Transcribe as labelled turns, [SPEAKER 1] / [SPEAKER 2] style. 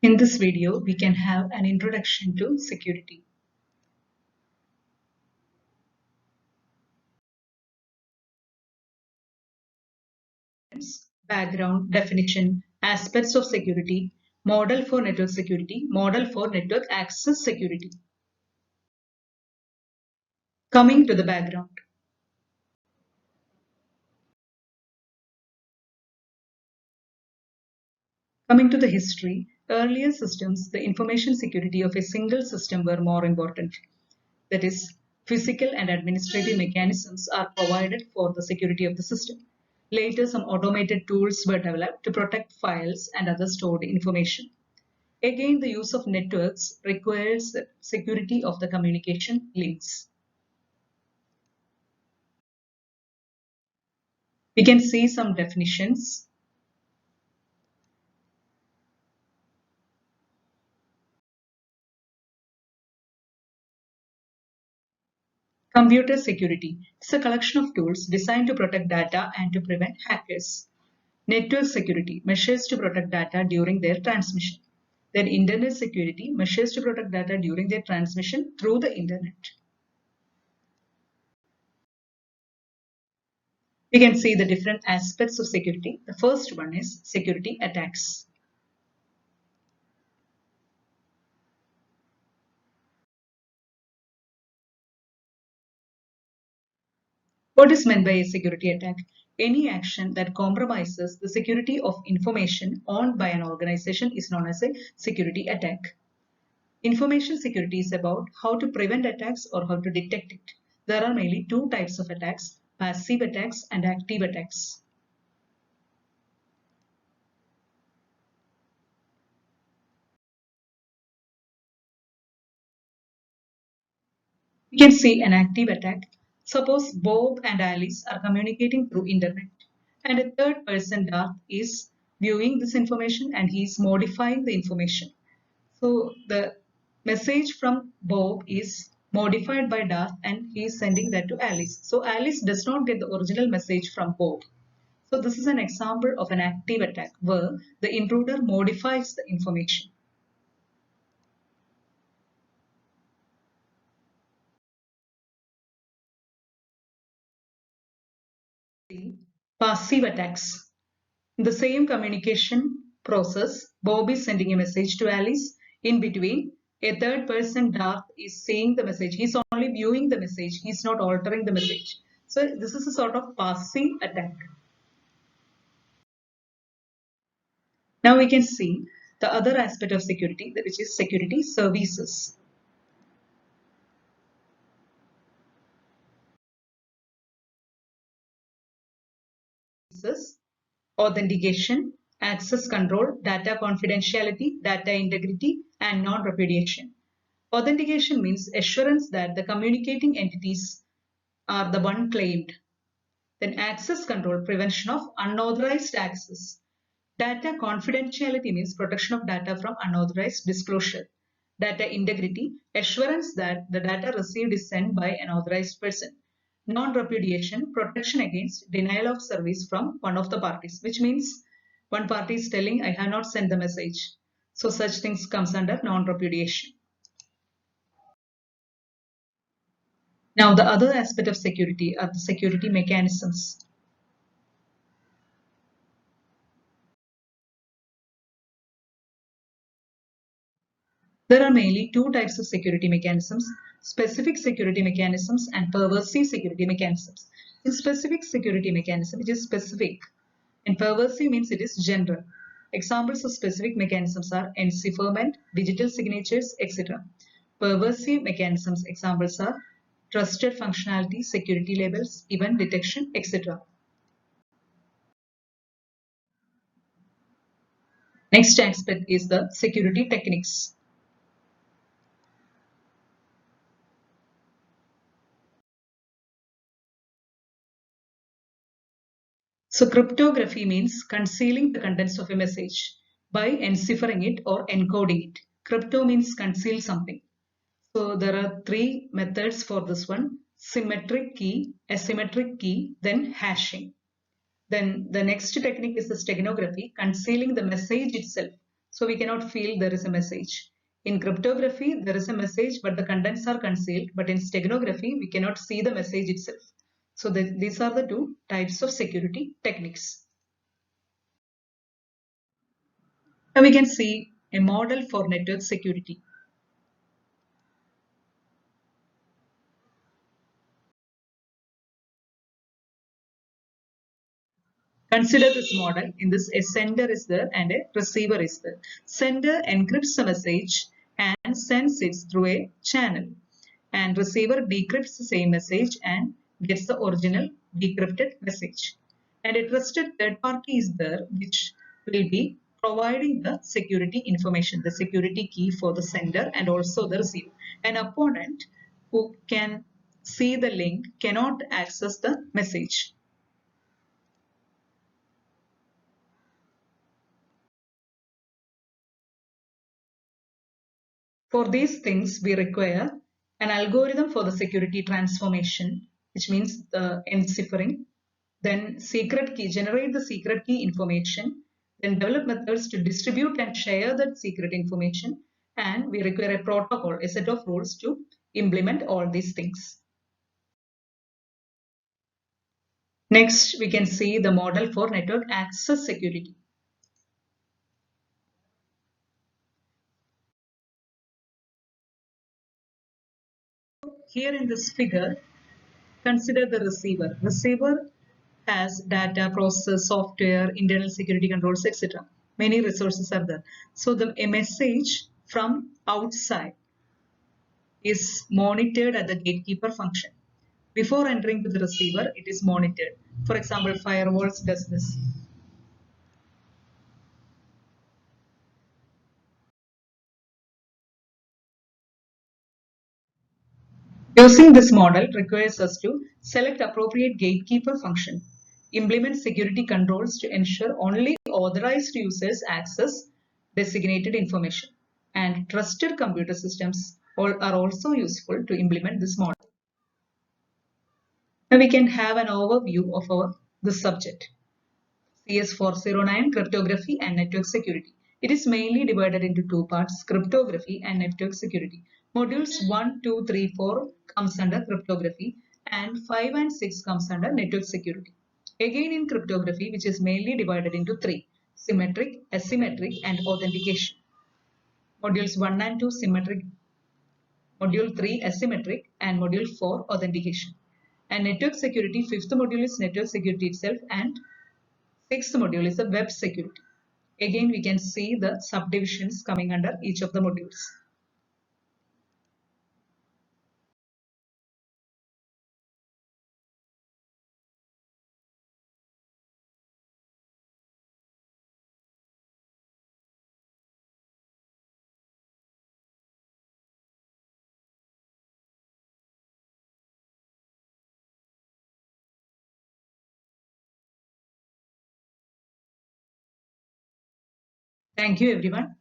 [SPEAKER 1] In this video, we can have an introduction to security. Background, definition, aspects of security, model for network security, model for network access security. Coming to the background. Coming to the history, earlier systems, the information security of a single system were more important. That is, physical and administrative mechanisms are provided for the security of the system. Later, some automated tools were developed to protect files and other stored information. Again, the use of networks requires the security of the communication links. We can see some definitions. Computer security is a collection of tools designed to protect data and to prevent hackers. Network security measures to protect data during their transmission. Then internet security measures to protect data during their transmission through the internet. We can see the different aspects of security. The first one is security attacks. What is meant by a security attack? Any action that compromises the security of information owned by an organization is known as a security attack. Information security is about how to prevent attacks or how to detect it. There are mainly two types of attacks, passive attacks and active attacks. We can see an active attack. Suppose Bob and Alice are communicating through internet and a third person, Darth, is viewing this information and he is modifying the information. So the message from Bob is modified by Darth and he is sending that to Alice. So Alice does not get the original message from Bob. So this is an example of an active attack where the intruder modifies the information. Passive attacks. In the same communication process, Bob is sending a message to Alice. In between, a third person, Darth, is seeing the message. He's only viewing the message. He's not altering the message. So this is a sort of passive attack. Now we can see the other aspect of security, which is security services. Authentication, access control, data confidentiality, data integrity, and non-repudiation. Authentication means assurance that the communicating entities are the one claimed. Then access control, prevention of unauthorized access. Data confidentiality means protection of data from unauthorized disclosure. Data integrity, assurance that the data received is sent by an authorized person. Non-repudiation, protection against denial of service from one of the parties, which means one party is telling, I have not sent the message. So such things comes under non-repudiation. Now the other aspect of security are the security mechanisms. There are mainly two types of security mechanisms, specific security mechanisms and pervasive security mechanisms. In specific security mechanism, it is specific and pervasive means it is general. Examples of specific mechanisms are encipherment, digital signatures, etc. Pervasive mechanisms examples are trusted functionality, security labels, event detection, etc. Next aspect is the security techniques. So cryptography means concealing the contents of a message by enciphering it or encoding it. Crypto means conceal something. So there are three methods for this one: symmetric key, asymmetric key, then hashing. Then the next technique is the steganography, concealing the message itself. so we cannot feel there is a message. In cryptography, there is a message, but the contents are concealed. But in steganography, we cannot see the message itself. So these are the two types of security techniques. Now we can see a model for network security. Consider this model. In this, a sender is there and a receiver is there. Sender encrypts the message and sends it through a channel. And receiver decrypts the same message and gets the original decrypted message. And a trusted third party is there which will be providing the security information, the security key for the sender and also the receiver. An opponent who can see the link cannot access the message. For these things, we require an algorithm for the security transformation, which means the enciphering, then secret key, generate the secret key information, then develop methods to distribute and share that secret information, and we require a protocol, a set of rules to implement all these things. Next, we can see the model for network access security. Here in this figure, consider the receiver. Receiver has data, process, software, internal security controls, etc. Many resources are there. So a message from outside is monitored at the gatekeeper function. Before entering to the receiver, it is monitored. For example, firewalls does this. Using this model requires us to select appropriate gatekeeper function, implement security controls to ensure only authorized users access designated information, and trusted computer systems are also useful to implement this model. Now we can have an overview of this subject. CS409 Cryptography and Network Security. It is mainly divided into two parts, cryptography and network security. Modules 1, 2, 3, 4 comes under cryptography and 5 and 6 comes under network security. Again in cryptography, which is mainly divided into three, symmetric, asymmetric and authentication. Modules 1 and 2 symmetric, Module 3 asymmetric and Module 4 authentication. And network security, fifth module is network security itself and sixth module is the web security. Again, we can see the subdivisions coming under each of the modules. Thank you, everyone.